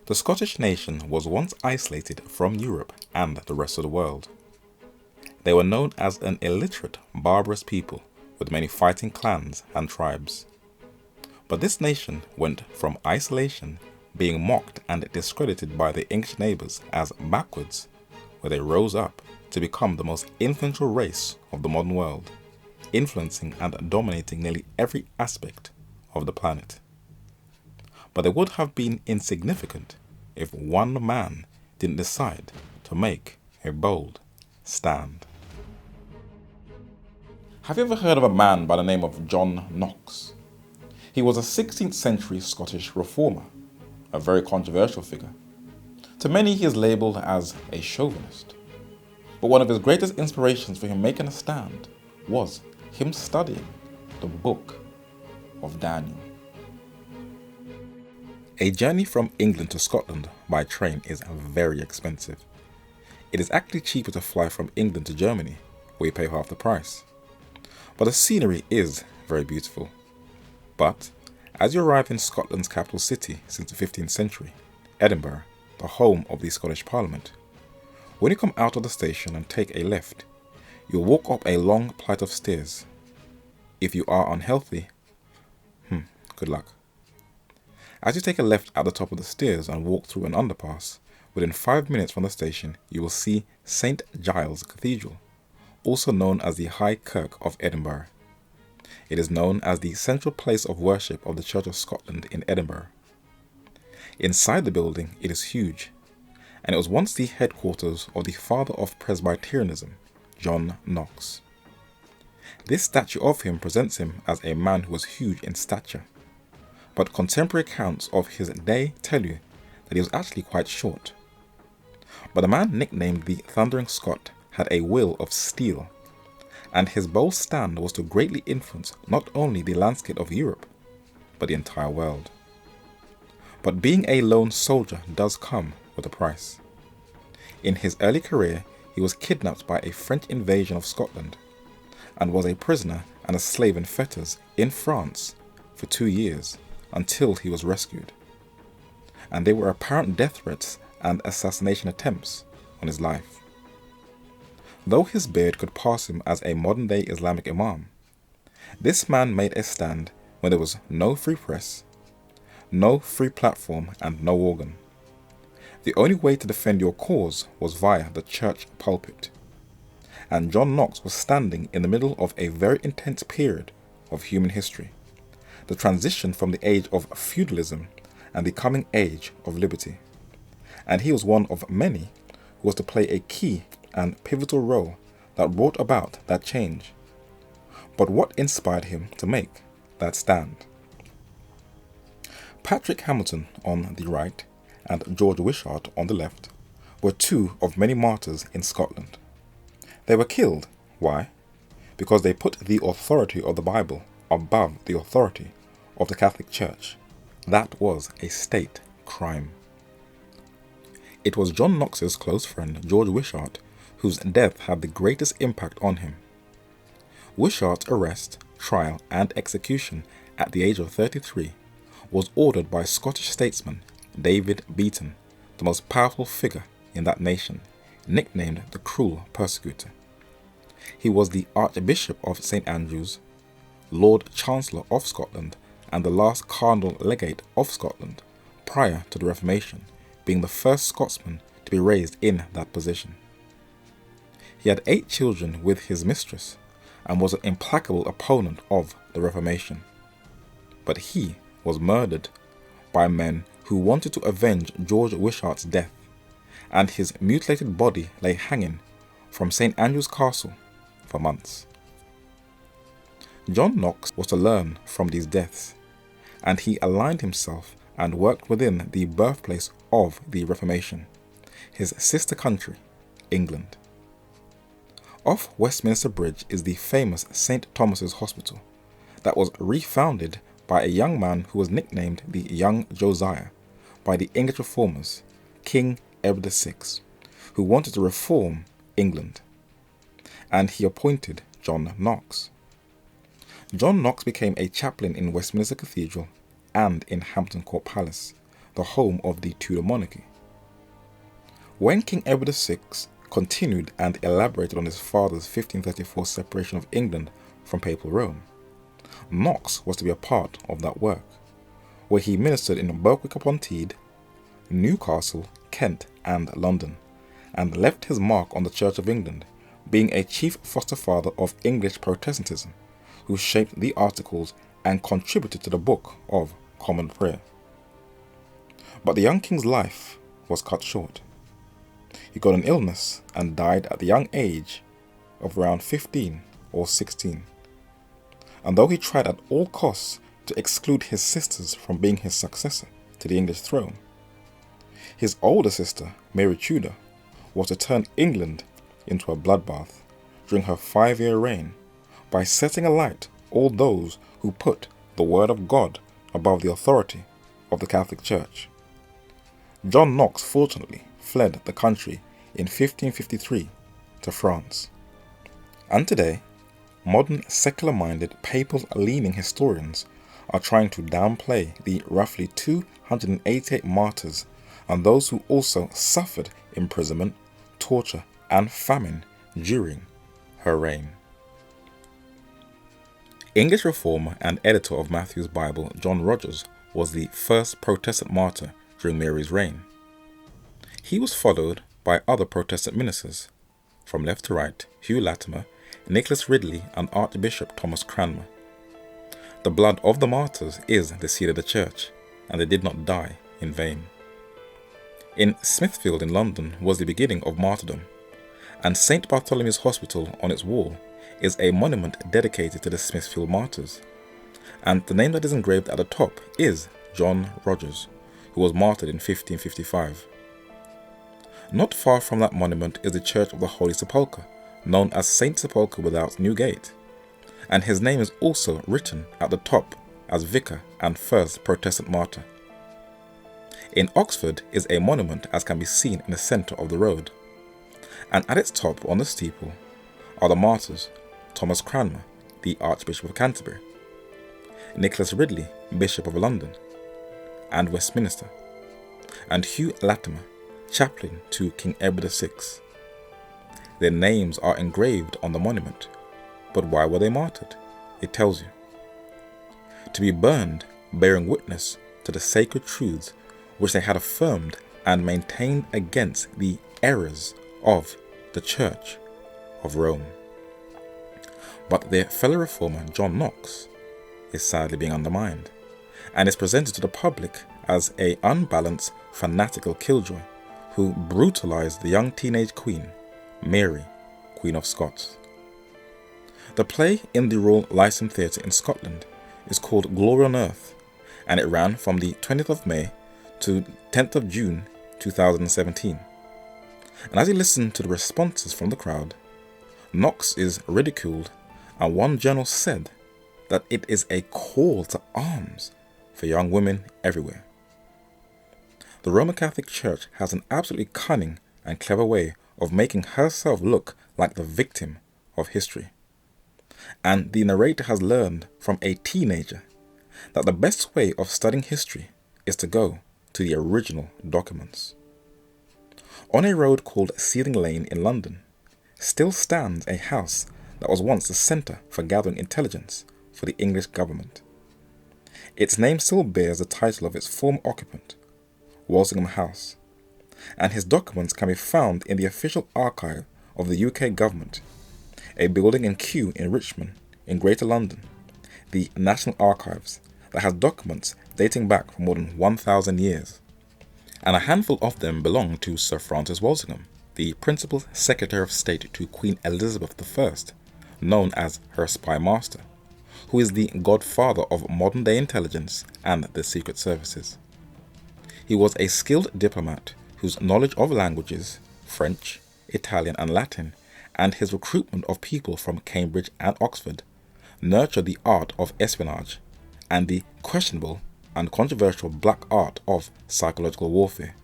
The Scottish nation was once isolated from Europe and the rest of the world. They were known as an illiterate, barbarous people with many fighting clans and tribes. But this nation went from isolation, being mocked and discredited by their English neighbours as backwards, where they rose up to become the most influential race of the modern world, influencing and dominating nearly every aspect of the planet. But they would have been insignificant if one man didn't decide to make a bold stand. Have you ever heard of a man by the name of John Knox? He was a 16th century Scottish reformer, a very controversial figure. To many he is labelled as a chauvinist. But one of his greatest inspirations for him making a stand was him studying the book of Daniel. A journey from England to Scotland by train is very expensive. It is actually cheaper to fly from England to Germany, where you pay half the price. But the scenery is very beautiful. But as you arrive in Scotland's capital city since the 15th century, Edinburgh, the home of the Scottish Parliament, when you come out of the station and take a left, you'll walk up a long flight of stairs. If you are unhealthy, good luck. As you take a left at the top of the stairs and walk through an underpass, within 5 minutes from the station, you will see St. Giles Cathedral, also known as the High Kirk of Edinburgh. It is known as the central place of worship of the Church of Scotland in Edinburgh. Inside the building, it is huge, and it was once the headquarters of the father of Presbyterianism, John Knox. This statue of him presents him as a man who was huge in stature, but contemporary accounts of his day tell you that he was actually quite short. But the man nicknamed the Thundering Scot had a will of steel, and his bold stand was to greatly influence not only the landscape of Europe, but the entire world. But being a lone soldier does come with a price. In his early career, he was kidnapped by a French invasion of Scotland, and was a prisoner and a slave in fetters in France for 2 years until he was rescued. And there were apparent death threats and assassination attempts on his life. Though his beard could pass him as a modern-day Islamic imam, this man made a stand when there was no free press, no free platform, and no organ. The only way to defend your cause was via the church pulpit. And John Knox was standing in the middle of a very intense period of human history, the transition from the age of feudalism and the coming age of liberty. And he was one of many who was to play a key and pivotal role that brought about that change. But what inspired him to make that stand? Patrick Hamilton on the right and George Wishart on the left were two of many martyrs in Scotland. They were killed. Why? Because they put the authority of the Bible above the authority of the Catholic Church. That was a state crime. It was John Knox's close friend George Wishart whose death had the greatest impact on him. Wishart's arrest, trial and execution at the age of 33 was ordered by Scottish statesman David Beaton, the most powerful figure in that nation, nicknamed the Cruel Persecutor. He was the Archbishop of St. Andrews, Lord Chancellor of Scotland, and the last Cardinal Legate of Scotland prior to the Reformation, being the first Scotsman to be raised in that position. He had 8 children with his mistress and was an implacable opponent of the Reformation. But he was murdered by men who wanted to avenge George Wishart's death, and his mutilated body lay hanging from St. Andrew's Castle for months. John Knox was to learn from these deaths, and he aligned himself and worked within the birthplace of the Reformation, his sister country, England. Off Westminster Bridge is the famous St. Thomas's Hospital that was refounded by a young man who was nicknamed the Young Josiah by the English reformers, King Edward VI, who wanted to reform England, and he appointed John Knox. John Knox became a chaplain in Westminster Cathedral and in Hampton Court Palace, the home of the Tudor monarchy. When King Edward VI continued and elaborated on his father's 1534 separation of England from Papal Rome, Knox was to be a part of that work, where he ministered in Berwick-upon-Tees, Newcastle, Kent and London, and left his mark on the Church of England, being a chief foster father of English Protestantism, who shaped the Articles and contributed to the Book of Common Prayer. But the young king's life was cut short. He got an illness and died at the young age of around 15 or 16. And though he tried at all costs to exclude his sisters from being his successor to the English throne, his older sister, Mary Tudor, was to turn England into a bloodbath during her 5-year reign by setting alight all those who put the word of God above the authority of the Catholic Church. John Knox fortunately fled the country in 1553 to France. And today, modern secular-minded, papal-leaning historians are trying to downplay the roughly 288 martyrs and those who also suffered imprisonment, torture and famine during her reign. English reformer and editor of Matthew's Bible, John Rogers, was the first Protestant martyr during Mary's reign. He was followed by other Protestant ministers, from left to right, Hugh Latimer, Nicholas Ridley and Archbishop Thomas Cranmer. The blood of the martyrs is the seed of the church, and they did not die in vain. In Smithfield in London was the beginning of martyrdom, and St. Bartholomew's Hospital on its wall is a monument dedicated to the Smithfield martyrs, and the name that is engraved at the top is John Rogers, who was martyred in 1555. Not far from that monument is the Church of the Holy Sepulchre, known as St. Sepulchre without Newgate, and his name is also written at the top as vicar and first Protestant martyr. In Oxford is a monument as can be seen in the centre of the road, and at its top on the steeple are the martyrs Thomas Cranmer, the Archbishop of Canterbury, Nicholas Ridley, Bishop of London and Westminster, and Hugh Latimer, chaplain to King Edward VI. Their names are engraved on the monument, but why were they martyred? It tells you. To be burned, bearing witness to the sacred truths which they had affirmed and maintained against the errors of the Church of Rome. But their fellow reformer John Knox is sadly being undermined, and is presented to the public as an unbalanced, fanatical killjoy who brutalized the young teenage queen, Mary, Queen of Scots. The play in the Royal Lyceum Theatre in Scotland is called Glory on Earth, and it ran from the 20th of May to 10th of June 2017. And as you listen to the responses from the crowd, Knox is ridiculed, and one journal said that it is a call to arms for young women everywhere. The Roman Catholic Church has an absolutely cunning and clever way of making herself look like the victim of history. And the narrator has learned from a teenager that the best way of studying history is to go to the original documents. On a road called Seething Lane in London still stands a house that was once the centre for gathering intelligence for the English government. Its name still bears the title of its former occupant, Walsingham House, and his documents can be found in the official archive of the UK government, a building in Kew in Richmond in Greater London, the National Archives, that has documents dating back for more than 1,000 years. And a handful of them belong to Sir Francis Walsingham, the Principal Secretary of State to Queen Elizabeth I, known as her spy master, who is the godfather of modern-day intelligence and the secret services. He was a skilled diplomat whose knowledge of languages, French, Italian and Latin, and his recruitment of people from Cambridge and Oxford, nurtured the art of espionage and the questionable and controversial black art of psychological warfare,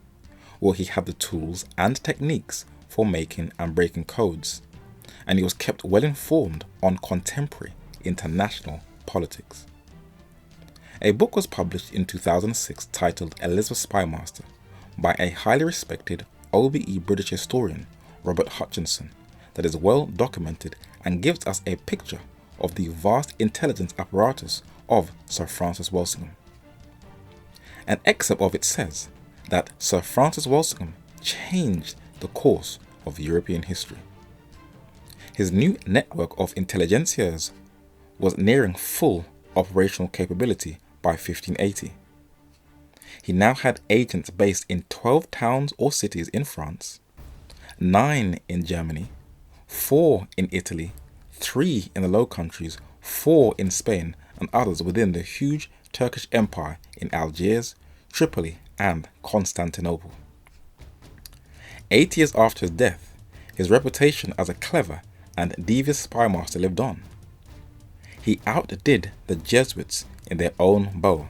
where he had the tools and techniques for making and breaking codes, and he was kept well informed on contemporary international politics. A book was published in 2006 titled Elizabeth Spymaster by a highly respected OBE British historian, Robert Hutchinson, that is well documented and gives us a picture of the vast intelligence apparatus of Sir Francis Walsingham. An excerpt of it says that Sir Francis Walsingham changed the course of European history. His new network of intelligentsias was nearing full operational capability by 1580. He now had agents based in 12 towns or cities in France, 9 in Germany, 4 in Italy, 3 in the Low Countries, 4 in Spain, and others within the huge Turkish Empire in Algiers, Tripoli, and Constantinople. 8 years after his death, his reputation as a clever and devious spymaster lived on. He outdid the Jesuits in their own bow,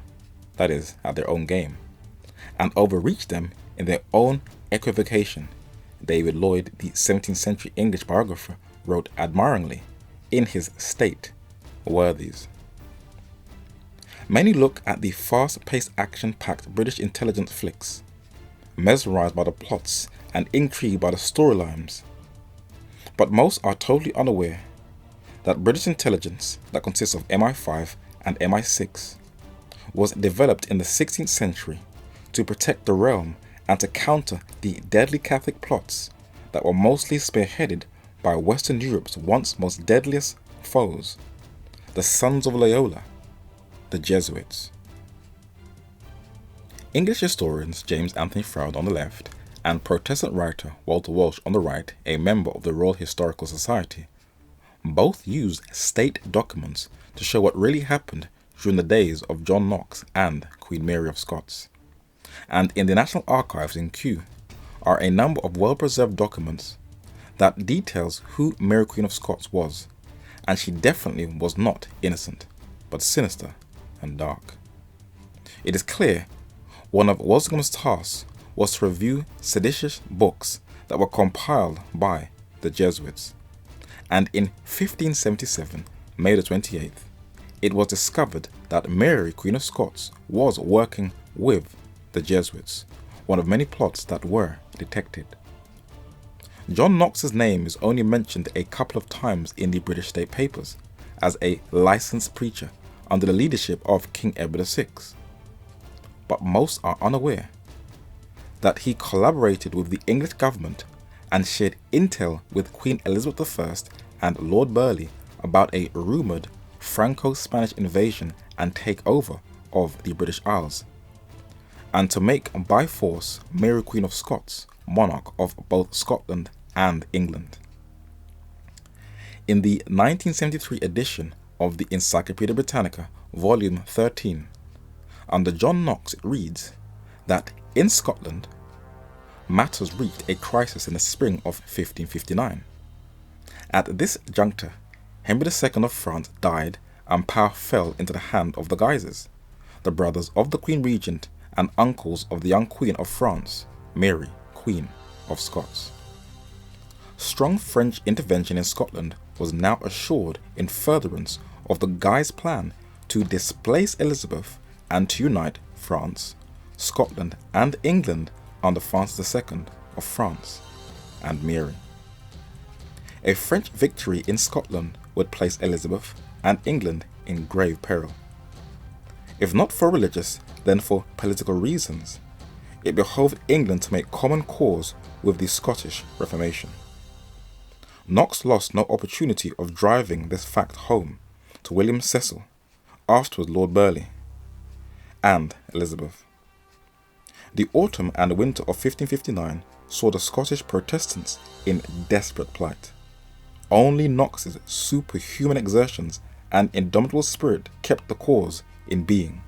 that is, at their own game, and overreached them in their own equivocation. David Lloyd, the 17th century English biographer, wrote admiringly in his State Worthies. Many look at the fast-paced action-packed British intelligence flicks, mesmerized by the plots and intrigued by the storylines, but most are totally unaware that British intelligence, that consists of MI5 and MI6, was developed in the 16th century to protect the realm and to counter the deadly Catholic plots that were mostly spearheaded by Western Europe's once most deadliest foes, the Sons of Loyola, the Jesuits. English historians James Anthony Froude on the left and Protestant writer Walter Walsh on the right, a member of the Royal Historical Society, both use state documents to show what really happened during the days of John Knox and Queen Mary of Scots. And in the National Archives in Kew are a number of well-preserved documents that details who Mary Queen of Scots was, and she definitely was not innocent, but sinister and dark. It is clear one of Walsingham's tasks was to review seditious books that were compiled by the Jesuits, and in 1577, May the 28th, it was discovered that Mary, Queen of Scots, was working with the Jesuits, one of many plots that were detected. John Knox's name is only mentioned a couple of times in the British State Papers as a licensed preacher under the leadership of King Edward VI, but most are unaware that he collaborated with the English government and shared intel with Queen Elizabeth I and Lord Burleigh about a rumoured Franco-Spanish invasion and takeover of the British Isles, and to make by force Mary Queen of Scots monarch of both Scotland and England. In the 1973 edition of the Encyclopaedia Britannica, volume 13, under John Knox it reads that in Scotland, matters reached a crisis in the spring of 1559. At this juncture, Henry II of France died and power fell into the hand of the Guises, the brothers of the Queen Regent and uncles of the young Queen of France, Mary, Queen of Scots. Strong French intervention in Scotland was now assured in furtherance of the Guise plan to displace Elizabeth and to unite France, Scotland and England under Francis II of France and Mary. A French victory in Scotland would place Elizabeth and England in grave peril. If not for religious, then for political reasons, it behoved England to make common cause with the Scottish Reformation. Knox lost no opportunity of driving this fact home to William Cecil, afterwards Lord Burleigh, and Elizabeth. The autumn and winter of 1559 saw the Scottish Protestants in desperate plight. Only Knox's superhuman exertions and indomitable spirit kept the cause in being.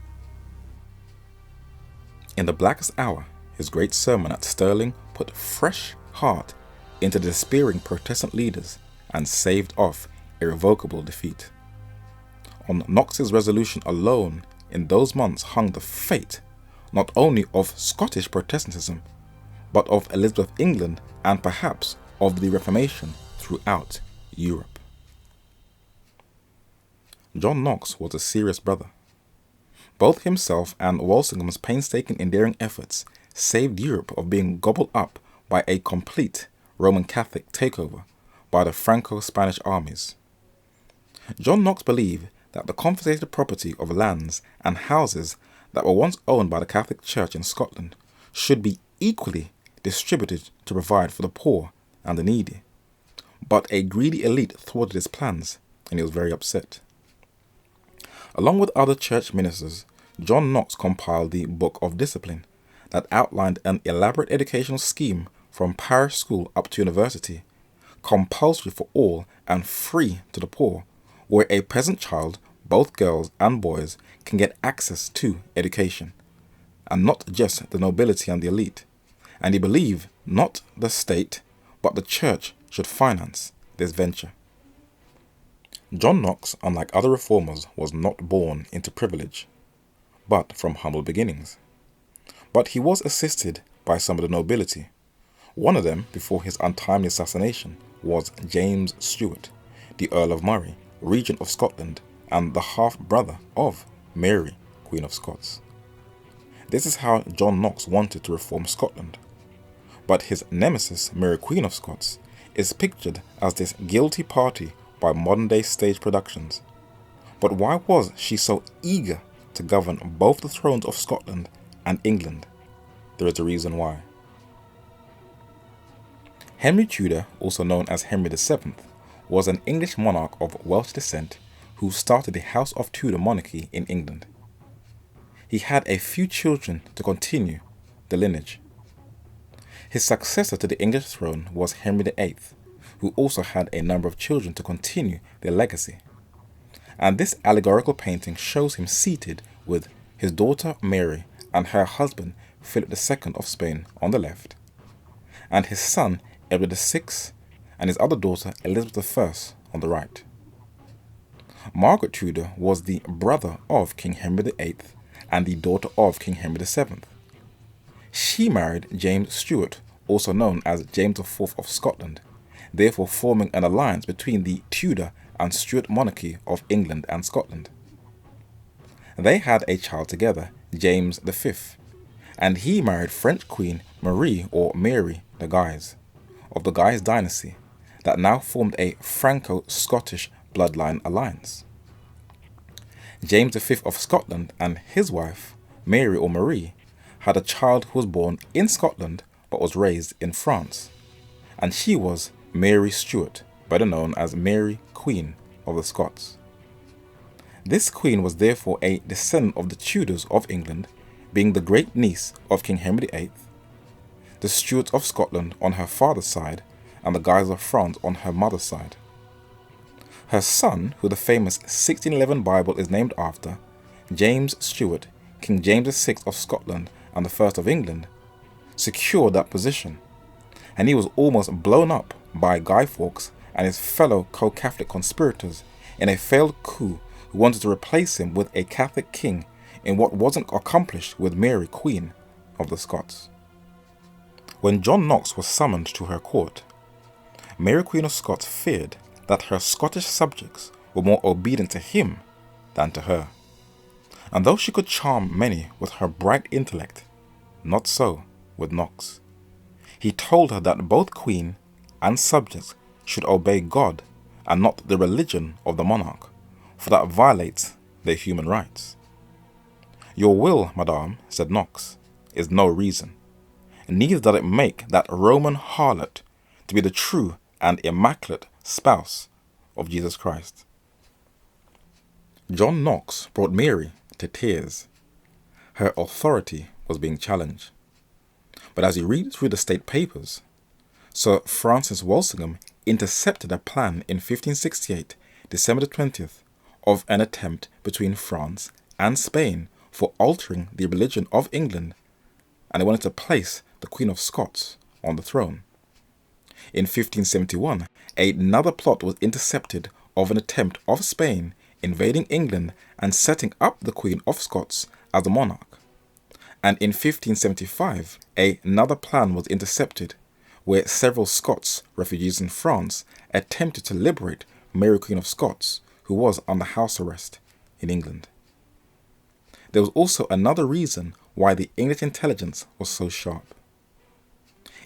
In the blackest hour, his great sermon at Stirling put fresh heart into the despairing Protestant leaders and saved off irrevocable defeat. On Knox's resolution alone in those months hung the fate not only of Scottish Protestantism, but of Elizabeth England and perhaps of the Reformation throughout Europe. John Knox was a serious brother, Both himself and Walsingham's painstaking endearing efforts saved Europe of being gobbled up by a complete Roman Catholic takeover by the Franco-Spanish armies. John Knox believed that the confiscated property of lands and houses that were once owned by the Catholic Church in Scotland should be equally distributed to provide for the poor and the needy. But a greedy elite thwarted his plans, and he was very upset. Along with other church ministers, John Knox compiled the Book of Discipline that outlined an elaborate educational scheme from parish school up to university, compulsory for all and free to the poor, where a peasant child, both girls and boys, can get access to education, and not just the nobility and the elite. And he believed not the state, but the church should finance this venture. John Knox, unlike other reformers, was not born into privilege, but from humble beginnings. But he was assisted by some of the nobility. One of them, before his untimely assassination, was James Stuart, the Earl of Murray, Regent of Scotland, and the half-brother of Mary, Queen of Scots. This is how John Knox wanted to reform Scotland. But his nemesis, Mary, Queen of Scots, is pictured as this guilty party by modern-day stage productions. But why was she so eager to govern both the thrones of Scotland and England? There is a reason why. Henry Tudor, also known as Henry VII, was an English monarch of Welsh descent who started the House of Tudor monarchy in England. He had a few children to continue the lineage. His successor to the English throne was Henry VIII, who also had a number of children to continue their legacy. And this allegorical painting shows him seated with his daughter Mary and her husband Philip II of Spain on the left, and his son Edward VI and his other daughter Elizabeth I on the right. Margaret Tudor was the brother of King Henry VIII and the daughter of King Henry VII. She married James Stuart, also known as James IV of Scotland, therefore forming an alliance between the Tudor and Stuart monarchy of England and Scotland. They had a child together, James V, and he married French Queen Marie or Mary de Guise, of the Guise dynasty, that now formed a Franco-Scottish bloodline alliance. James V of Scotland and his wife, Mary or Marie, had a child who was born in Scotland but was raised in France, and she was Mary Stuart, better known as Mary, Queen of the Scots. This queen was therefore a descendant of the Tudors of England, being the great niece of King Henry VIII, the Stuarts of Scotland on her father's side, and the Guises of France on her mother's side. Her son, who the famous 1611 Bible is named after, James Stuart, King James VI of Scotland and the first of England, secured that position, and he was almost blown up by Guy Fawkes and his fellow co-Catholic conspirators in a failed coup who wanted to replace him with a Catholic king in what wasn't accomplished with Mary, Queen of the Scots. When John Knox was summoned to her court, Mary, Queen of Scots feared that her Scottish subjects were more obedient to him than to her. And though she could charm many with her bright intellect, not so with Knox. He told her that both queen and subjects should obey God and not the religion of the monarch, for that violates their human rights. Your will, madame, said Knox, is no reason, neither does it make that Roman harlot to be the true and immaculate spouse of Jesus Christ. John Knox brought Mary to tears. Her authority was being challenged. But as you read through the state papers, Sir Francis Walsingham intercepted a plan in 1568, December the 20th, of an attempt between France and Spain for altering the religion of England, and they wanted to place the Queen of Scots on the throne. In 1571, another plot was intercepted of an attempt of Spain invading England and setting up the Queen of Scots as the monarch. And in 1575, another plan was intercepted where several Scots, refugees in France, attempted to liberate Mary, Queen of Scots, who was under house arrest in England. there was also another reason why the English intelligence was so sharp.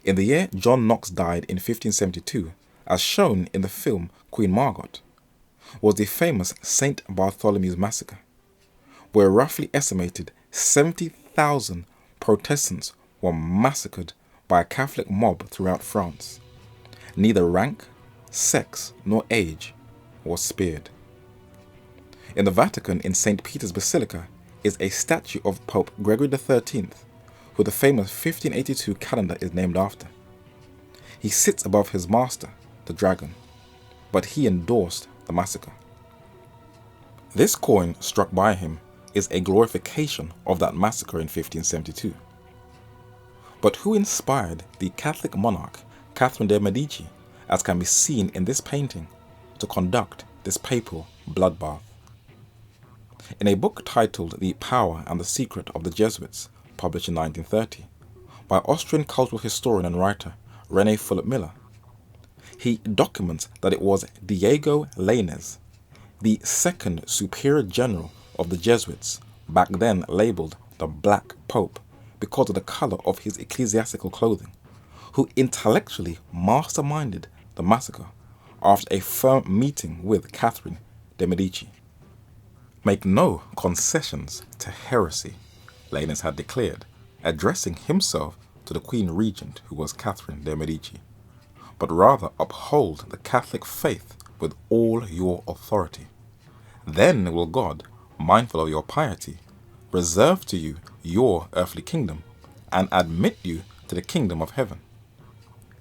In the year John Knox died in 1572, as shown in the film Queen Margot, was the famous St. Bartholomew's Massacre, where roughly estimated 70,000 Protestants were massacred by a Catholic mob throughout France. Neither rank, sex, nor age was spared. In the Vatican, in St. Peter's Basilica, is a statue of Pope Gregory XIII, who the famous 1582 calendar is named after. He sits above his master, the dragon, but he endorsed the massacre. This coin struck by him is a glorification of that massacre in 1572. But who inspired the Catholic monarch Catherine de' Medici, as can be seen in this painting, to conduct this papal bloodbath? In a book titled The Power and the Secret of the Jesuits, published in 1930, by Austrian cultural historian and writer René Philip Miller, he documents that it was Diego Lainez, the second superior general of the Jesuits, back then labelled the Black Pope because of the colour of his ecclesiastical clothing, who intellectually masterminded the massacre after a firm meeting with Catherine de' Medici. Make no concessions to heresy, Lainez had declared, addressing himself to the Queen Regent, who was Catherine de' Medici, but rather uphold the Catholic faith with all your authority. Then will God, mindful of your piety, reserve to you your earthly kingdom and admit you to the kingdom of heaven.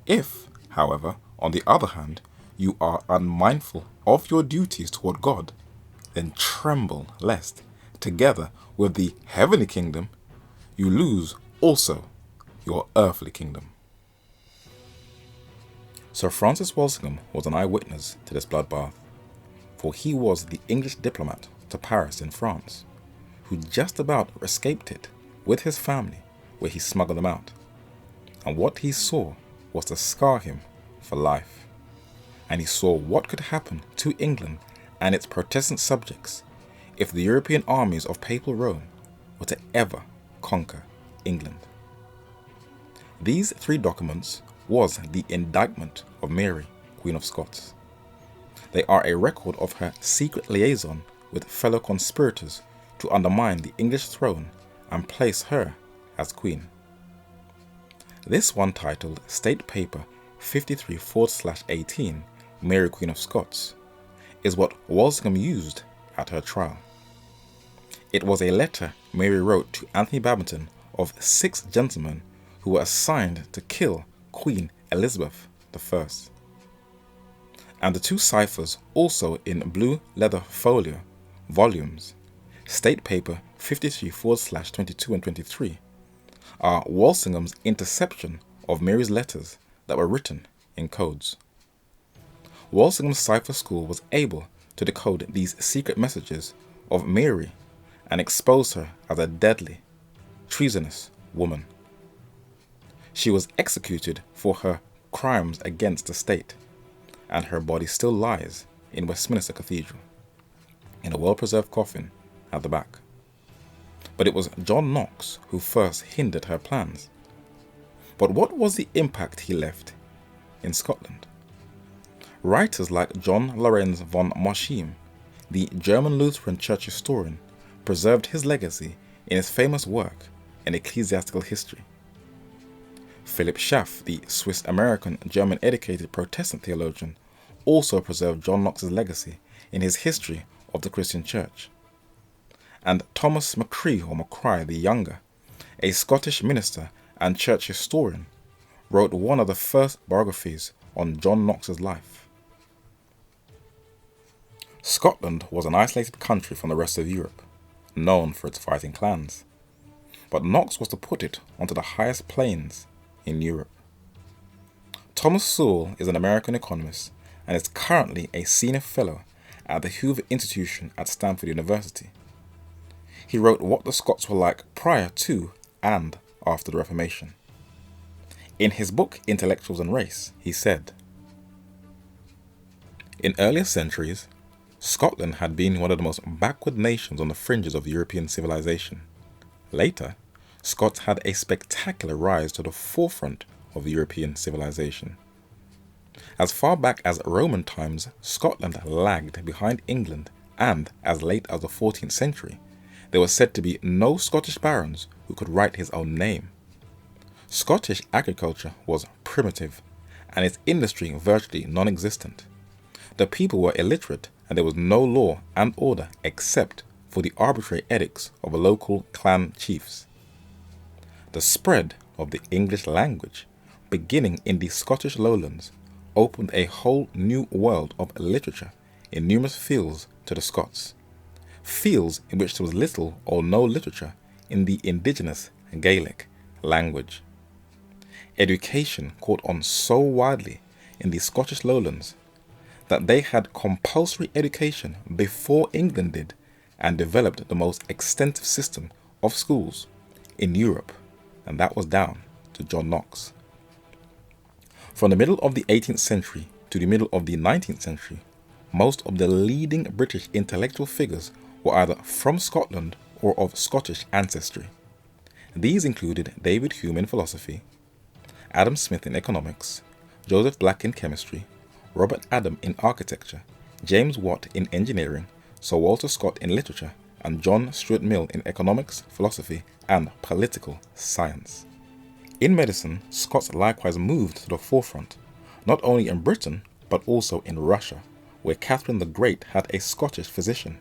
If, however, on the other hand, you are unmindful of your duties toward God, then tremble lest, together with the heavenly kingdom, you lose also your earthly kingdom. Sir Francis Walsingham was an eyewitness to this bloodbath, for he was the English diplomat to Paris in France, who just about escaped it with his family, where he smuggled them out. And what he saw was to scar him for life. And he saw what could happen to England and its Protestant subjects if the European armies of Papal Rome were to ever conquer England. These three documents was the indictment of Mary, Queen of Scots. They are a record of her secret liaison with fellow conspirators to undermine the English throne and place her as queen. This one, titled State Paper 53/18, Mary Queen of Scots, is what Walsingham used at her trial. It was a letter Mary wrote to Anthony Babington of 6 gentlemen who were assigned to kill Queen Elizabeth I. And the 2 ciphers, also in blue leather folio volumes, State Paper 53/22 and 23, are Walsingham's interception of Mary's letters that were written in codes. Walsingham's cipher school was able to decode these secret messages of Mary and expose her as a deadly, treasonous woman. She was executed for her crimes against the state, and her body still lies in Westminster Cathedral, in a well-preserved coffin at the back. But it was John Knox who first hindered her plans. But what was the impact he left in Scotland? Writers like John Lorenz von Moschim, the German Lutheran church historian, preserved his legacy in his famous work, An Ecclesiastical History. Philip Schaff, the Swiss-American German-educated Protestant theologian, also preserved John Knox's legacy in his History of the Christian Church. And Thomas Macri or Macri the Younger, a Scottish minister and church historian, wrote one of the first biographies on John Knox's life. Scotland was an isolated country from the rest of Europe, known for its fighting clans. But Knox was to put it onto the highest plains in Europe. Thomas Sowell is an American economist and is currently a senior fellow at the Hoover Institution at Stanford University. He wrote what the Scots were like prior to and after the Reformation. In his book Intellectuals and Race, he said, "In earlier centuries, Scotland had been one of the most backward nations on the fringes of European civilization. Later, Scots had a spectacular rise to the forefront of European civilization. As far back as Roman times, Scotland lagged behind England, and as late as the 14th century, there was said to be no Scottish barons who could write his own name. Scottish agriculture was primitive, and its industry virtually non-existent. The people were illiterate, and there was no law and order except for the arbitrary edicts of local clan chiefs. The spread of the English language, beginning in the Scottish lowlands, opened a whole new world of literature in numerous fields to the Scots, fields in which there was little or no literature in the indigenous Gaelic language. Education caught on so widely in the Scottish lowlands that they had compulsory education before England did, and developed the most extensive system of schools in Europe, and that was down to John Knox. From the middle of the 18th century to the middle of the 19th century, most of the leading British intellectual figures were either from Scotland or of Scottish ancestry. These included David Hume in philosophy, Adam Smith in economics, Joseph Black in chemistry, Robert Adam in architecture, James Watt in engineering, Sir Walter Scott in literature, and John Stuart Mill in economics, philosophy, and political science. In medicine, Scots likewise moved to the forefront, not only in Britain, but also in Russia, where Catherine the Great had a Scottish physician,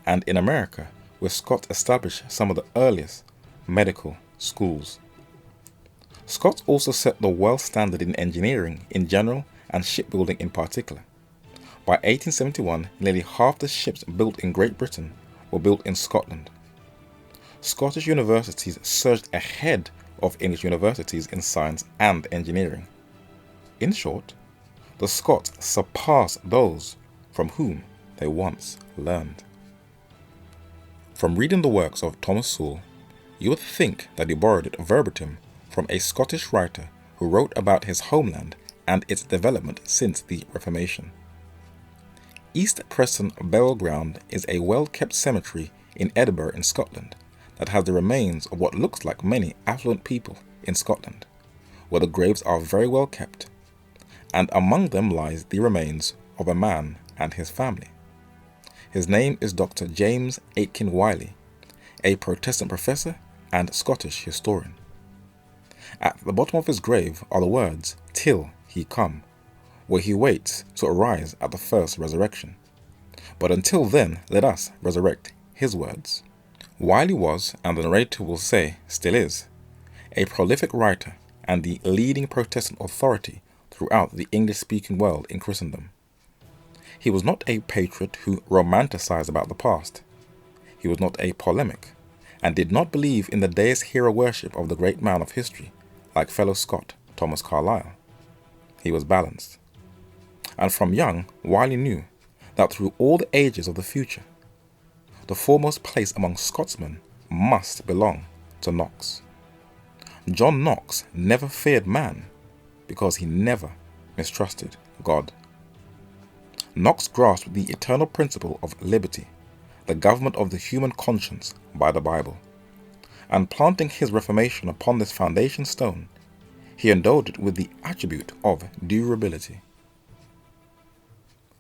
and in America, where Scots established some of the earliest medical schools. Scots also set the world standard in engineering in general and shipbuilding in particular. By 1871, nearly half the ships built in Great Britain were built in Scotland. Scottish universities surged ahead of English universities in science and engineering. In short, the Scots surpassed those from whom they once learned. From reading the works of Thomas Sewell, you would think that he borrowed it verbatim from a Scottish writer who wrote about his homeland and its development since the Reformation. East Preston Burial Ground is a well-kept cemetery in Edinburgh in Scotland that has the remains of what looks like many affluent people in Scotland, where the graves are very well kept, and among them lies the remains of a man and his family. His name is Dr. James Aitken Wiley, a Protestant professor and Scottish historian. At the bottom of his grave are the words, "Till he come," where he waits to arise at the first resurrection. But until then, let us resurrect his words. Wiley was, and the narrator will say still is, a prolific writer and the leading Protestant authority throughout the English-speaking world in Christendom. He was not a patriot who romanticized about the past. He was not a polemic, and did not believe in the deist hero worship of the great man of history, like fellow Scot Thomas Carlyle. He was balanced. And from young, Wiley knew that through all the ages of the future, the foremost place among Scotsmen must belong to Knox. John Knox never feared man because he never mistrusted God. Knox grasped the eternal principle of liberty, the government of the human conscience by the Bible, and planting his Reformation upon this foundation stone, he endowed it with the attribute of durability.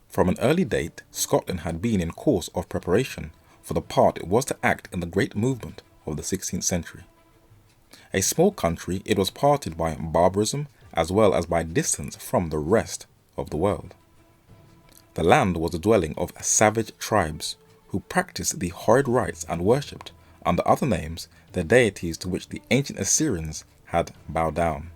From an early date, Scotland had been in course of preparation for the part it was to act in the great movement of the 16th century. A small country, it was parted by barbarism as well as by distance from the rest of the world. The land was the dwelling of savage tribes who practiced the horrid rites and worshipped, under other names, the deities to which the ancient Assyrians had bowed down.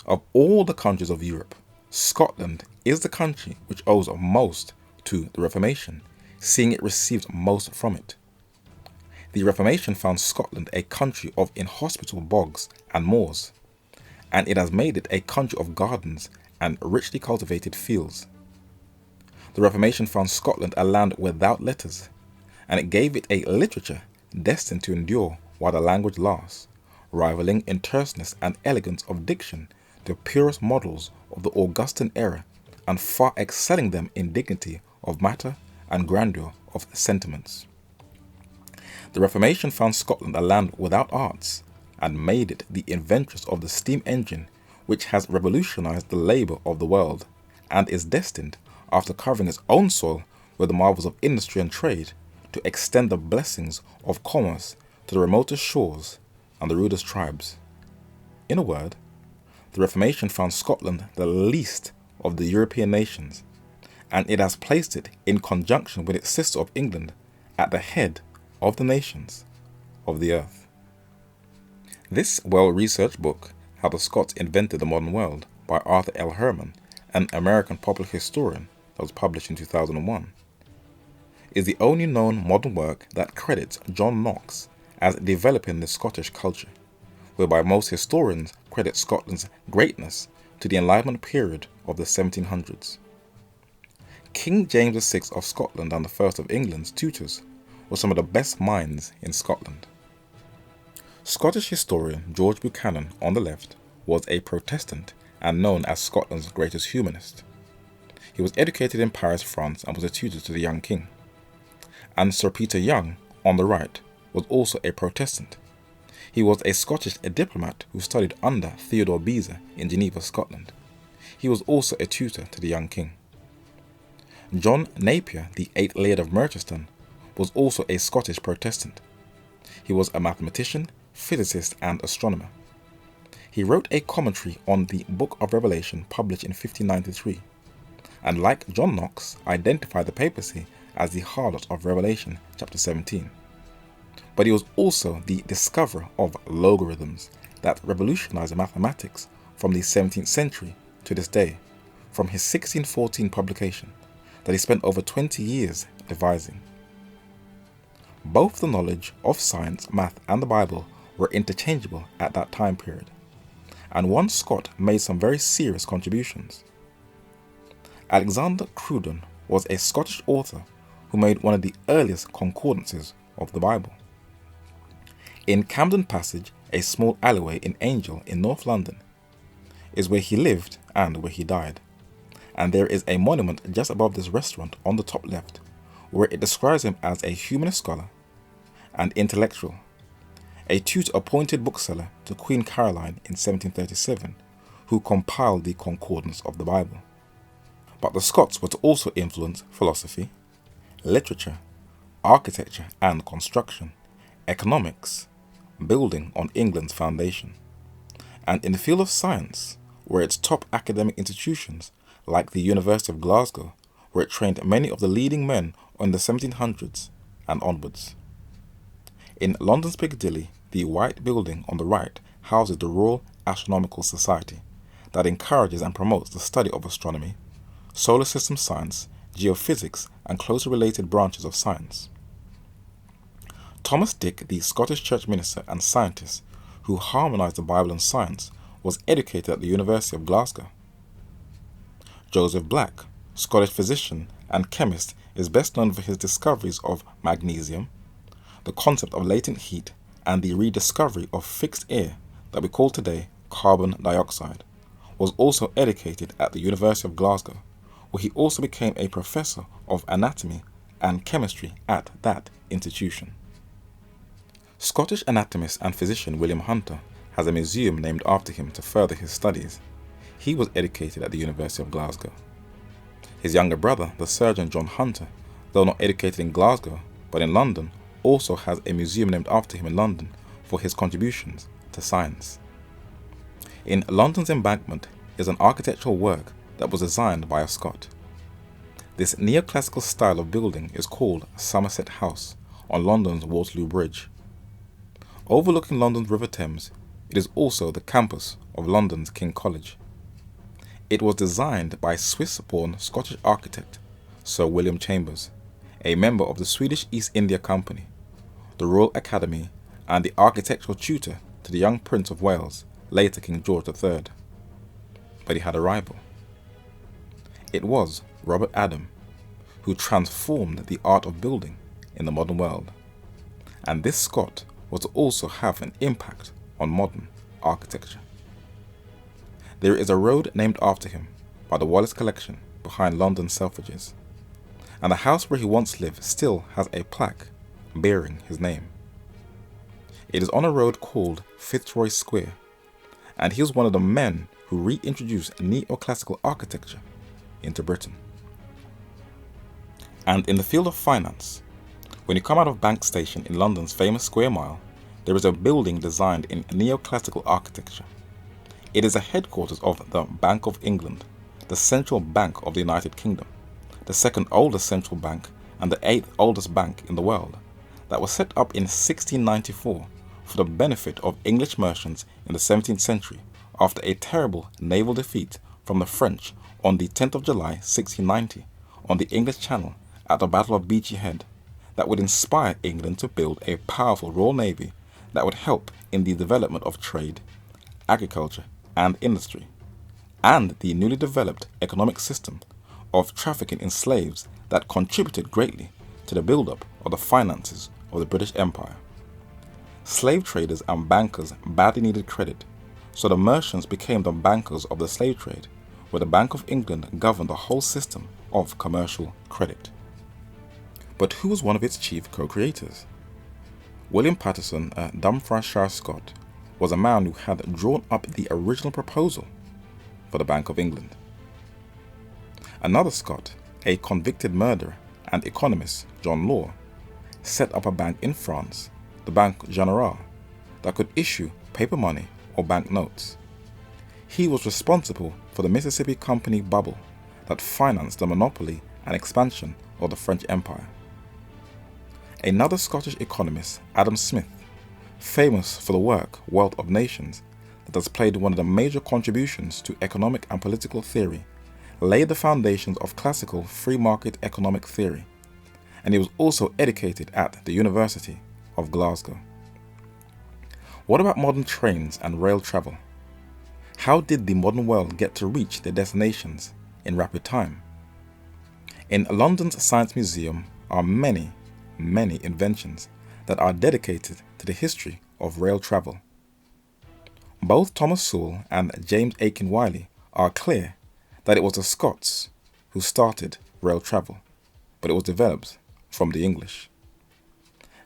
Of all the countries of Europe, Scotland is the country which owes most to the Reformation, seeing it received most from it. The Reformation found Scotland a country of inhospitable bogs and moors, and it has made it a country of gardens and richly cultivated fields. The Reformation found Scotland a land without letters, and it gave it a literature destined to endure while the language lasts, rivaling in terseness and elegance of diction the purest models of the Augustan era, and far excelling them in dignity of matter and grandeur of sentiments. The Reformation found Scotland a land without arts and made it the inventress of the steam engine, which has revolutionized the labour of the world and is destined, after covering its own soil with the marvels of industry and trade, to extend the blessings of commerce to the remotest shores and the rudest tribes. In a word, the Reformation found Scotland the least of the European nations, and it has placed it, in conjunction with its sister of England, at the head of the nations of the earth. This well-researched book, How the Scots Invented the Modern World, by Arthur L. Herman, an American popular historian, that was published in 2001, is the only known modern work that credits John Knox as developing the Scottish culture, whereby most historians credit Scotland's greatness to the Enlightenment period of the 1700s. King James VI of Scotland and the first of England's tutors were some of the best minds in Scotland. Scottish historian George Buchanan, on the left, was a Protestant and known as Scotland's greatest humanist. He was educated in Paris, France, and was a tutor to the young king. And Sir Peter Young, on the right, was also a Protestant. He was a Scottish diplomat who studied under Theodore Beza in Geneva, Scotland. He was also a tutor to the young king. John Napier, the 8th Laird of Merchiston, was also a Scottish Protestant. He was a mathematician, physicist, and astronomer. He wrote a commentary on the Book of Revelation published in 1593, and like John Knox, identified the papacy as the harlot of Revelation chapter 17. But he was also the discoverer of logarithms that revolutionized mathematics from the 17th century to this day, from his 1614 publication that he spent over 20 years devising. Both the knowledge of science, math, and the Bible were interchangeable at that time period, and one Scot made some very serious contributions. Alexander Cruden was a Scottish author who made one of the earliest concordances of the Bible. In Camden Passage, a small alleyway in Angel in North London, is where he lived and where he died, and there is a monument just above this restaurant on the top left, where it describes him as a humanist scholar and intellectual, a tutor-appointed bookseller to Queen Caroline in 1737, who compiled the concordance of the Bible. But the Scots were to also influence philosophy, literature, architecture and construction, economics, building on England's foundation, and in the field of science, where its top academic institutions, like the University of Glasgow, where it trained many of the leading men in the 1700s and onwards. In London's Piccadilly, the white building on the right houses the Royal Astronomical Society, that encourages and promotes the study of astronomy, solar system science, geophysics, and closely related branches of science. Thomas Dick, the Scottish church minister and scientist who harmonized the Bible and science, was educated at the University of Glasgow. Joseph Black, Scottish physician and chemist, is best known for his discoveries of magnesium, the concept of latent heat, and the rediscovery of fixed air that we call today carbon dioxide. Was also educated at the University of Glasgow, where he also became a professor of anatomy and chemistry at that institution. Scottish anatomist and physician William Hunter has a museum named after him to further his studies. He was educated at the University of Glasgow. His younger brother, the surgeon John Hunter, though not educated in Glasgow but in London, also has a museum named after him in London for his contributions to science. In London's Embankment is an architectural work that was designed by a Scot. This neoclassical style of building is called Somerset House on London's Waterloo Bridge. Overlooking London's River Thames, it is also the campus of London's King College. It was designed by Swiss-born Scottish architect Sir William Chambers, a member of the Swedish East India Company, the Royal Academy, and the architectural tutor to the young Prince of Wales, later King George III. But he had a rival. It was Robert Adam, who transformed the art of building in the modern world, and this Scot was to also have an impact on modern architecture. There is a road named after him by the Wallace Collection behind London Selfridges, and the house where he once lived still has a plaque bearing his name. It is on a road called Fitzroy Square, and he was one of the men who reintroduced neoclassical architecture into Britain. And in the field of finance, when you come out of Bank Station in London's famous Square Mile, there is a building designed in neoclassical architecture. It is the headquarters of the Bank of England, the central bank of the United Kingdom, the second oldest central bank and the 8th oldest bank in the world, that was set up in 1694 for the benefit of English merchants in the 17th century after a terrible naval defeat from the French on the 10th of July 1690 on the English Channel at the Battle of Beachy Head, that would inspire England to build a powerful Royal Navy that would help in the development of trade, agriculture and industry, and the newly developed economic system of trafficking in slaves that contributed greatly to the build-up of the finances of the British Empire. Slave traders and bankers badly needed credit, so the merchants became the bankers of the slave trade, where the Bank of England governed the whole system of commercial credit. But who was one of its chief co-creators? William Paterson, a Dumfriesshire Scot, was a man who had drawn up the original proposal for the Bank of England. Another Scot, a convicted murderer and economist, John Law, set up a bank in France, the Banque Générale, that could issue paper money or banknotes. He was responsible for the Mississippi Company bubble that financed the monopoly and expansion of the French Empire. Another Scottish economist, Adam Smith, famous for the work Wealth of Nations, that has played one of the major contributions to economic and political theory, laid the foundations of classical free market economic theory, and he was also educated at the University of Glasgow. What about modern trains and rail travel? How did the modern world get to reach their destinations in rapid time? In London's Science Museum are many inventions that are dedicated to the history of rail travel. Both Thomas Sewell and James Aiken Wiley are clear that it was the Scots who started rail travel, but it was developed from the English.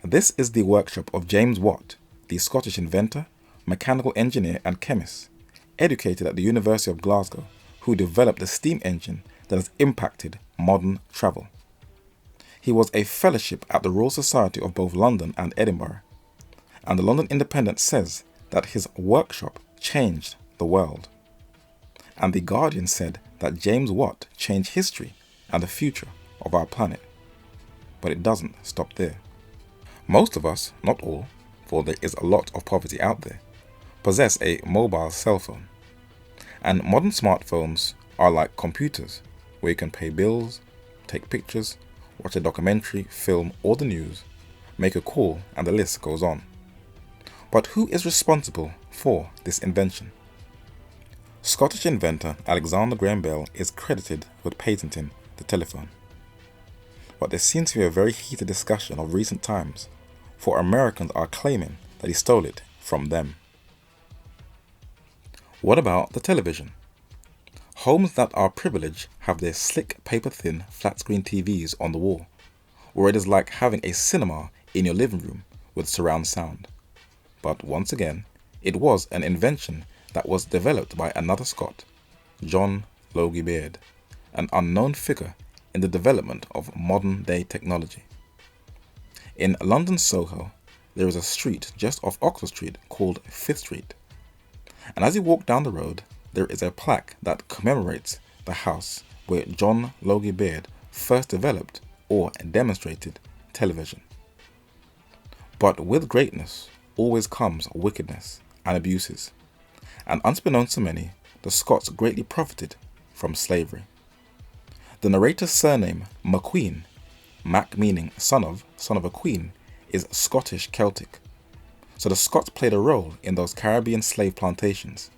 This is the workshop of James Watt, the Scottish inventor, mechanical engineer and chemist, educated at the University of Glasgow, who developed the steam engine that has impacted modern travel. He was a fellowship at the Royal Society of both London and Edinburgh, and the London Independent says that his workshop changed the world. And the Guardian said that James Watt changed history and the future of our planet. But it doesn't stop there. Most of us, not all, for there is a lot of poverty out there, possess a mobile cell phone. And modern smartphones are like computers, where you can pay bills, take pictures, watch a documentary, film, or the news, make a call, and the list goes on. But who is responsible for this invention? Scottish inventor Alexander Graham Bell is credited with patenting the telephone. But there seems to be a very heated discussion of recent times, for Americans are claiming that he stole it from them. What about the television? Homes that are privileged have their slick, paper-thin, flat-screen TVs on the wall, or it is like having a cinema in your living room with surround sound. But once again, it was an invention that was developed by another Scot, John Logie Baird, an unknown figure in the development of modern-day technology. In London Soho, there is a street just off Oxford Street called Fifth Street. And as you walk down the road, there is a plaque that commemorates the house where John Logie Baird first developed or demonstrated television. But with greatness always comes wickedness and abuses, and unbeknownst to many, the Scots greatly profited from slavery. The narrator's surname, MacQueen, Mac meaning son of a queen, is Scottish Celtic. So the Scots played a role in those Caribbean slave plantations,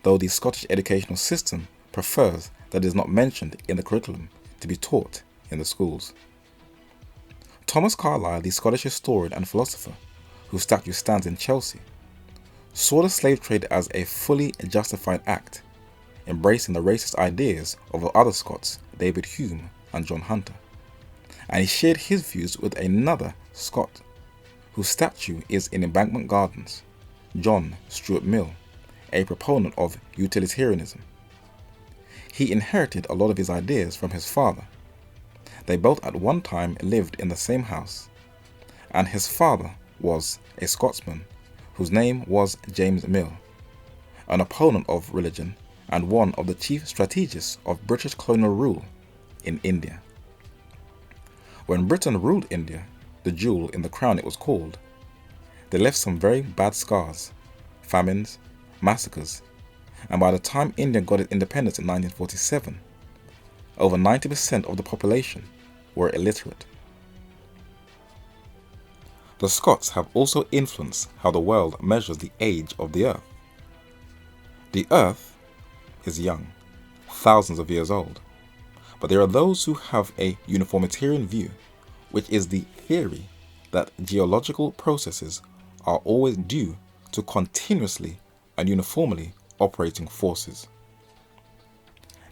though the Scottish educational system prefers that it is not mentioned in the curriculum to be taught in the schools. Thomas Carlyle, the Scottish historian and philosopher, whose statue stands in Chelsea, saw the slave trade as a fully justified act, embracing the racist ideas of other Scots, David Hume and John Hunter. and he shared his views with another Scot, whose statue is in Embankment Gardens, John Stuart Mill, a proponent of utilitarianism. He inherited a lot of his ideas from his father. They both at one time lived in the same house, and his father was a Scotsman whose name was James Mill, an opponent of religion and one of the chief strategists of British colonial rule in India. When Britain ruled India, the jewel in the crown it was called, they left some very bad scars, famines, massacres, and by the time India got its independence in 1947, over 90% of the population were illiterate. The Scots have also influenced how the world measures the age of the earth. The earth is young, thousands of years old, but there are those who have a uniformitarian view, which is the theory that geological processes are always due to continuously and uniformly operating forces.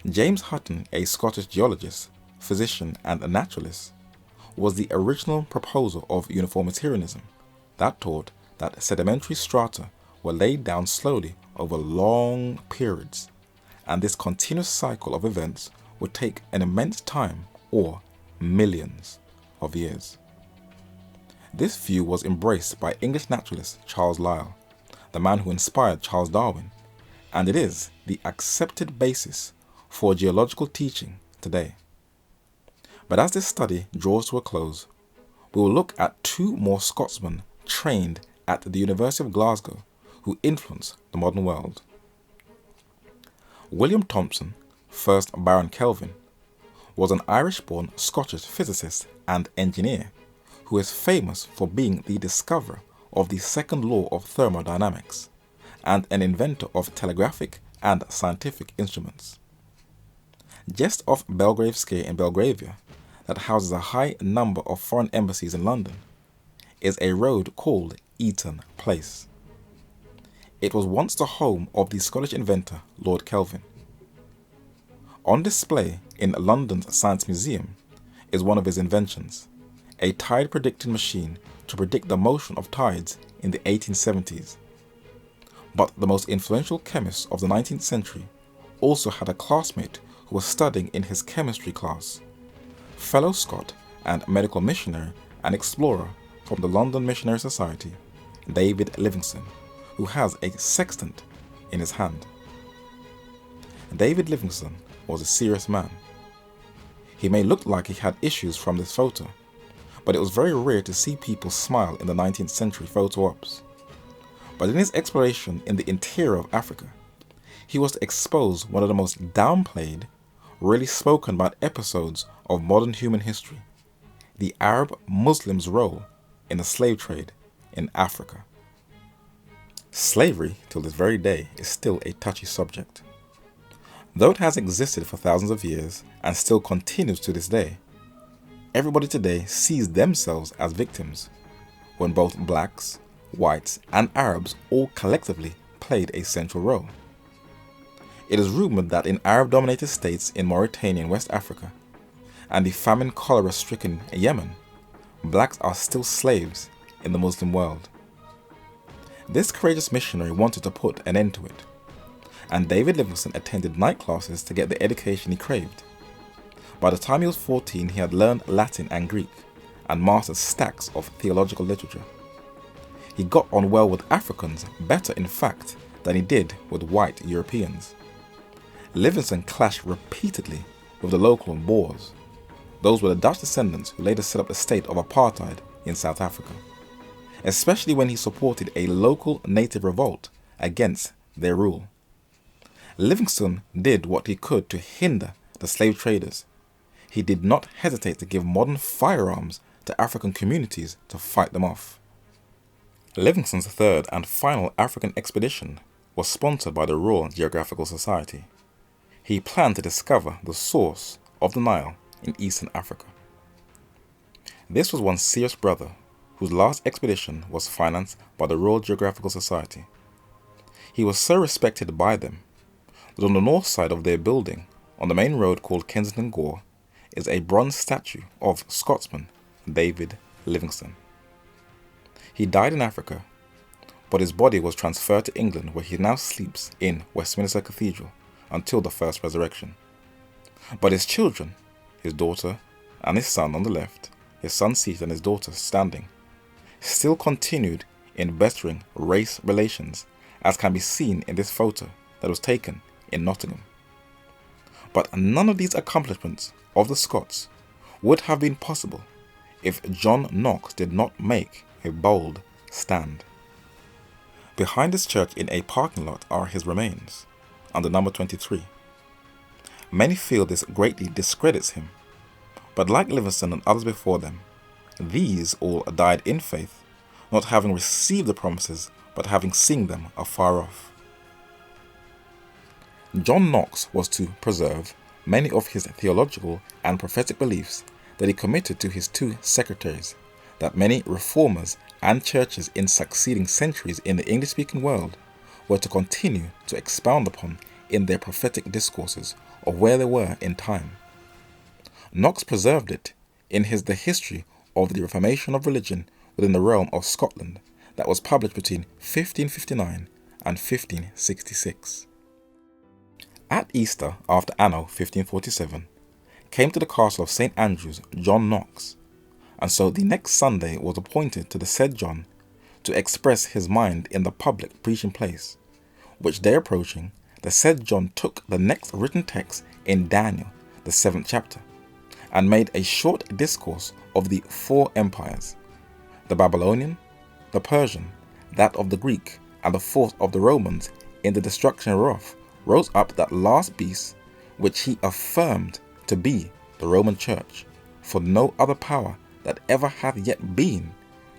James Hutton, a Scottish geologist, physician and a naturalist, was the original proposer of uniformitarianism that taught that sedimentary strata were laid down slowly over long periods, and this continuous cycle of events would take an immense time or millions of years. This view was embraced by English naturalist Charles Lyell, the man who inspired Charles Darwin, and it is the accepted basis for geological teaching today. But as this study draws to a close, we will look at two more Scotsmen trained at the University of Glasgow who influenced the modern world. William Thomson, 1st Baron Kelvin, was an Irish-born Scottish physicist and engineer who is famous for being the discoverer of the second law of thermodynamics and an inventor of telegraphic and scientific instruments. Just off Belgrave Square in Belgravia, that houses a high number of foreign embassies in London, is a road called Eaton Place. It was once the home of the Scottish inventor Lord Kelvin. On display in London's Science Museum is one of his inventions, a tide predicting machine to predict the motion of tides in the 1870s. But the most influential chemist of the 19th century also had a classmate who was studying in his chemistry class, fellow Scot and medical missionary and explorer from the London Missionary Society, David Livingstone, who has a sextant in his hand. David Livingstone was a serious man. He may look like he had issues from this photo, but it was very rare to see people smile in the 19th century photo ops. But in his exploration in the interior of Africa, he was to expose one of the most downplayed, rarely spoken about episodes of modern human history, the Arab Muslims' role in the slave trade in Africa. Slavery, till this very day, is still a touchy subject. Though it has existed for thousands of years and still continues to this day, everybody today sees themselves as victims, when both blacks, whites, and Arabs all collectively played a central role. It is rumored that in Arab-dominated states in Mauritania and West Africa, and the famine cholera-stricken Yemen, blacks are still slaves in the Muslim world. This courageous missionary wanted to put an end to it, and David Livingstone attended night classes to get the education he craved. By the time he was 14, he had learned Latin and Greek, and mastered stacks of theological literature. He got on well with Africans, better in fact than he did with white Europeans. Livingstone clashed repeatedly with the local Boers. Those were the Dutch descendants who later set up the state of apartheid in South Africa, especially when he supported a local native revolt against their rule. Livingstone did what he could to hinder the slave traders. He did not hesitate to give modern firearms to African communities to fight them off. Livingstone's third and final African expedition was sponsored by the Royal Geographical Society. He planned to discover the source of the Nile in Eastern Africa. This was one serious brother whose last expedition was financed by the Royal Geographical Society. He was so respected by them that on the north side of their building, on the main road called Kensington Gore, is a bronze statue of Scotsman David Livingstone. He died in Africa, but his body was transferred to England, where he now sleeps in Westminster Cathedral until the first resurrection. But his children, his daughter and his son on the left, his son seated and his daughter standing, still continued in bettering race relations, as can be seen in this photo that was taken in Nottingham. But none of these accomplishments of the Scots would have been possible if John Knox did not make a bold stand. Behind this church in a parking lot are his remains, under number 23. Many feel this greatly discredits him, but like Livingstone and others before them, these all died in faith, not having received the promises, but having seen them afar off. John Knox was to preserve many of his theological and prophetic beliefs that he committed to his two secretaries, that many reformers and churches in succeeding centuries in the English-speaking world were to continue to expound upon in their prophetic discourses of where they were in time. Knox preserved it in his The History of the Reformation of Religion within the Realm of Scotland, that was published between 1559 and 1566. At Easter, after Anno 1547, came to the castle of St. Andrews John Knox, and so the next Sunday was appointed to the said John to express his mind in the public preaching place, which day approaching, the said John took the next written text in Daniel, the 7th chapter, and made a short discourse of the 4 empires, the Babylonian, the Persian, that of the Greek, and the 4th of the Romans, in the destruction whereof rose up that last beast, which he affirmed to be the Roman Church, for no other power that ever hath yet been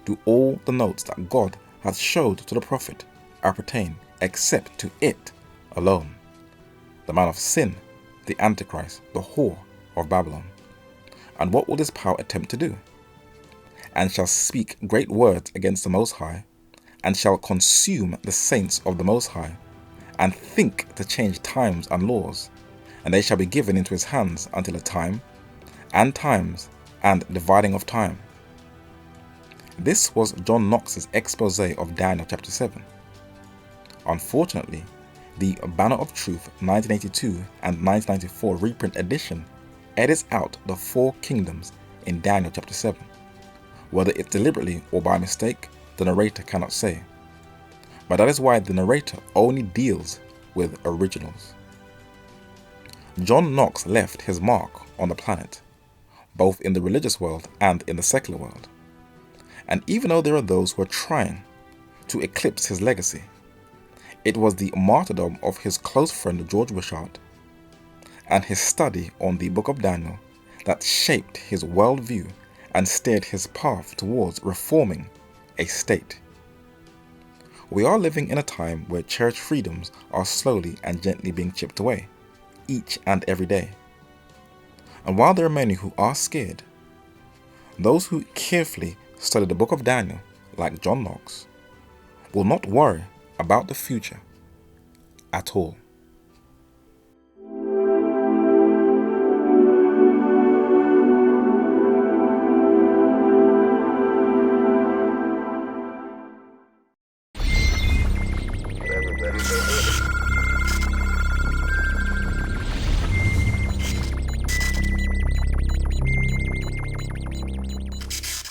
do all the notes that God hath showed to the prophet appertain except to it alone, the man of sin, the Antichrist, the whore of Babylon. And what will this power attempt to do? And shall speak great words against the Most High, and shall consume the saints of the Most High, and think to change times and laws, and they shall be given into his hands until a time, and times, and dividing of time. This was John Knox's expose of Daniel chapter 7. Unfortunately, the Banner of Truth 1982 and 1994 reprint edition edits out the 4 kingdoms in Daniel chapter 7. Whether it's deliberately or by mistake, the narrator cannot say. But that is why the narrator only deals with originals. John Knox left his mark on the planet, both in the religious world and in the secular world. And even though there are those who are trying to eclipse his legacy, it was the martyrdom of his close friend George Wishart and his study on the book of Daniel that shaped his worldview and steered his path towards reforming a state. We are living in a time where church freedoms are slowly and gently being chipped away, each and every day. And while there are many who are scared, those who carefully study the book of Daniel, like John Knox, will not worry about the future at all.